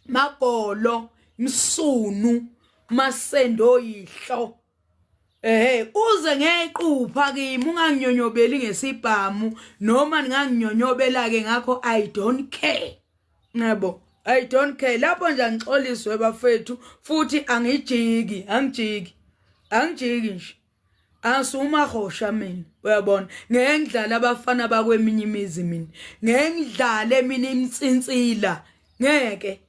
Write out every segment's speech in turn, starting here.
Magolo Msunu Masendo yihlo uze ngequpha kimi unganginyonyobeli ngesibhamu noma ninganginyonyobela ke ngakho I don't care yebo I don't care lapho nje angixoliswe bafethu futhi angijiki nje asuma hosha mina uyabona ngeke ngidlala abafana bakweminye imizi mina ngeke ngidlale mina imtsintsila ngeke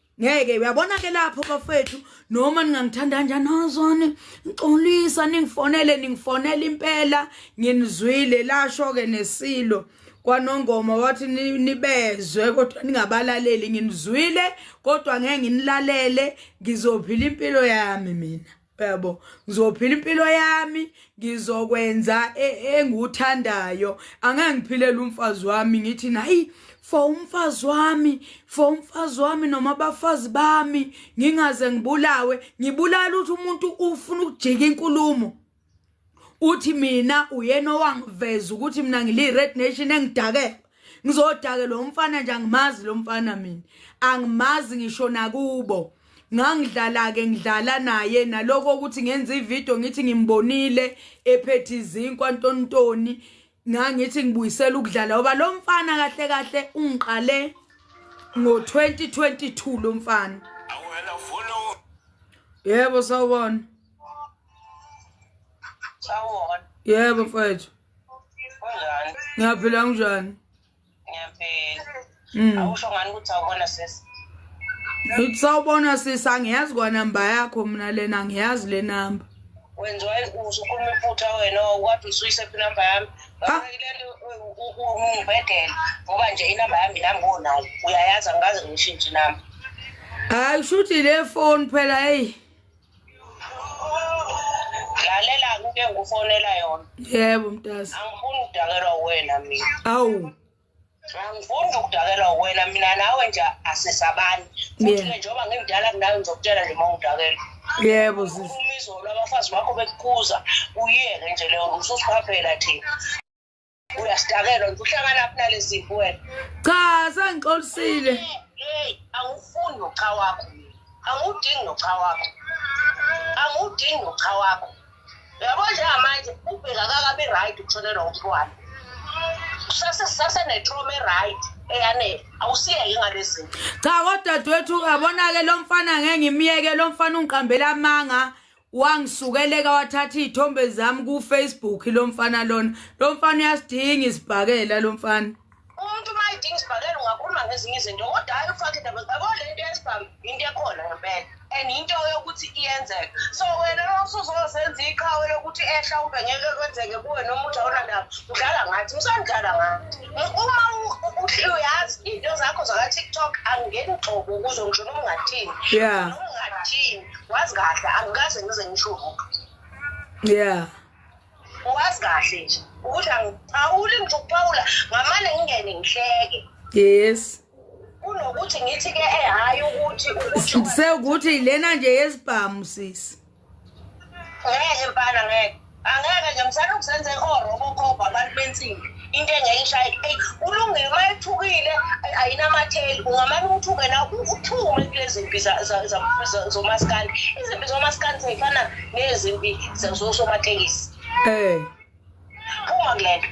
uyabona ke lapho bafethu noma ningangithanda kanjani nozone ngixolisa ningifonela impela nginizwile lasho ke nesilo kwanongoma wathi nibezwe kodwa ningabalaleli nginizwile kodwa ngeke nginilalele ngizophila impilo yami mina yabo ngizophila impilo yami ngizokwenza enguthandayo angeke ngiphilela umfazi wami ngithi nayi for umfazi wami noma abafazi bami ngingaze ngibulala uthi umuntu ufuna ukujika inkulumo uthi mina uyena owangiveza ukuthi mina ngili Red Nation engidake ngizodake lo mfana nje angimazi lo mfana mina angimazi ngisho nakubo ngidlala naye naloko ukuthi ngenza ivideo ngithi ngimbonile ephethe izinkwa ntontoni ngithi ngibuyisela ukudlala ngoba lo mfana kahle ungiqale ngo2022 lo mfana yebo sawubona yebo mfethu kunjani ngiyaphila njani ngiyaphila awusho ngani ukuthi awubona sisi Sawubona sisi angiyazi kwa number yakho mina lena ngiyazi le number wenziwa usukhuluma iphutha wena wathi usuyisephi number yami ngakilento ungibhedela ngoba nje inamba yami nangonayo uyayazi angazi ngishintshe number hayi shuthi le phone phela hey lalela into engufonela yona yebo mntasi angifuni ukudakelwa wena mina awu angifuni ukudakelwa wena mina nawe nje asesabani futhi njengoba ngimdala kunawe ngizokutshela nje mawudakela yebo sisi umizo labafazi bakho bekukhuza uyeke nje leyo ususiphela thina uyasidakelwa uhlangana nalezipho wena cha sangixolisile hey awufuni nocha wakho angudingi nocha wakho yabo nje manje ubheka kakabe right ukutholela umntwana sasa netrauma right eyane awusiyeke ngalezi cha kodwa dadwethu uyabona ke lo mfana ngeke ngimiyeke lo mfana ungiqambela amanga wangisukeleka wathatha izithombe zami ku Facebook lo mfana uyasidinga isibhakela lo mfana umuntu mayidinga isibhakela ungakhuluma ngezinye izinto kodwa hayi ufake indaba yabo lento yesibhamu into ekhona ngempela and into yokuthi iyenzeke so wena usuzosenza iqhawe lokuthi mhlawumbe ngeke kwenzeke kuwe noma ujawula ndaba udlala ngathi usandlala ngathi uma uyazi into zakho zaka TikTok angeni xobo ukuze ngisho noma ungathini wazi kahle angikaze ngize ngisho wazi kahle nje ukuthi awuli nje ukuphawula ngamane ngingene ngihleke yes kunokuthi ngithi ke hayi ukuthi sekuthi lena nje yesibhamu sisi ngeke mpana angeke nje msana ukusenze orobokopha abantu bensimbi into engeyishaya ulungile mayithukile ayinamatheli ungamane uthuke na uthume kulezi zimpi zomaskandi izimpi zomaskandi zifana nezimpi zosomatekisi uma kulento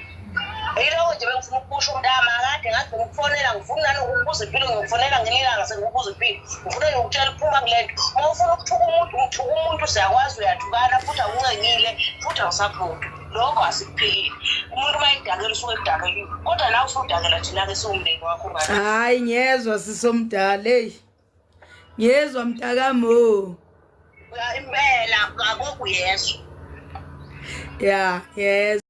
yilo nje bengifuna ukusho umntama kade ngathi ngikufonela ngifuna nokubuza impilo ngikufonela ngelilanga sengikubuza impilo ngifuna ukutshela uphuma kulento uma ufuna ukuthuka umuntu siyakwazi uyathukana futhi awuncenyile futhi awusaphuma lokho asikuphilile umuntu mayidakela usuke edakeliwe kodwa nawe usudakela thina ke siwumndeni wakho ngani hayi ngiyezwa sisomdala ngiyezwa mntakamo impela akukho yezwa yes